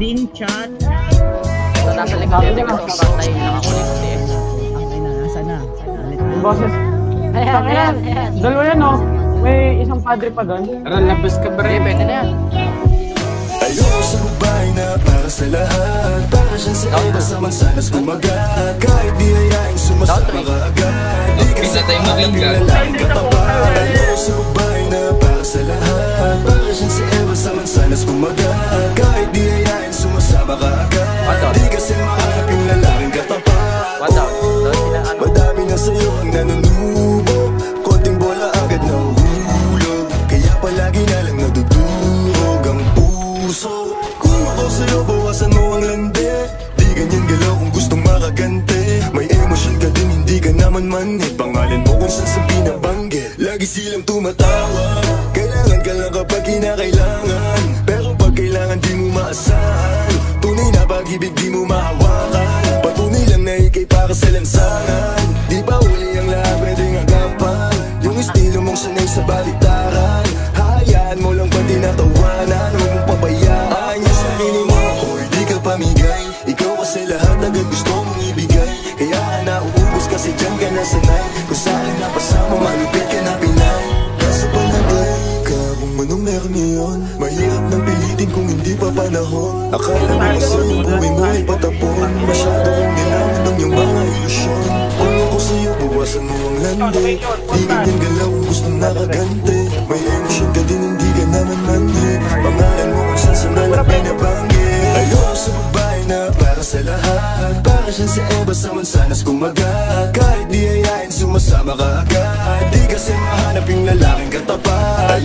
screenshot. So, nasa likod yung tingin sa pantay, nakakulit ko si X. Ang ina, nasa na? Yung boses. Ayan. Dalawa yan, oh. May isang padre pa doon. Tara, labas ka ba rin? Pwede na yan. Ayoko sa babae na para sa lahat. Para siyang si Eva sa mansanas kumagat. Kahit di hayain sumasama ka agad. Di ka sa hanap yung lalaking katapat. Ayoko sa babae na para sa lahat. Para siyang si Eva sa mansanas kumagat. Kahit di hayain sumasama ka agad. Di kasi mahanap yung lalaking katapat. Madami na sa'yo ang nanunubo. Konting bola agad na uhulog. Kaya palagi na lang nadudurog ang puso. Kung ako sa'yo, bawasan mo ang landi. Di ganyan galaw kung gustong makagante. May emosyon ka din, hindi ka naman manhid. Pangalan mo kung saan sa binabanggit. Lagi silang tumatawa. Kailangan ka lang kapag kinakailangan. Pero pag kailangan di mo maasahan. Tunay na pag-ibig di mo mahawakan. Patunay lang na ikay para sa lansangan. Di ba uli ang lahat pwedeng agapan. Yung estilo mong sanay sa baliktaran. Hayaan mo lang pa tinatawanan. Huwag mong pabayaan yung sarili mo. Hoy, di ka pamigay. Ikaw kasi lahat agad gusto mong ibigay. Kaya ka nauubos kasi dyan ka nasanay. Kung sa'kin napasama, malupit ka na pinay. Kaso palagay ka kung anong meron ngayon. Mahirap nang pilitin kung hindi pa panahon. Akala mo kasi yung buhay mo ay patapon. Masyado kong nilaman ng iyong mga ilusyon. Kung ako sa'yo, bawasan mo ang landi. Di ganyan galaw kung gustong nakagante. May emosyon ka din, hindi ka naman mandi. Pangalan mo kung saan sa nalang pinabanggit. Ayoko sa babae na para sa lahat. Para siyang si Eva sa mansanas kumagat. Kahit di hayain sumasama ka agad. Di kasi mahanap yung lalaking katapat.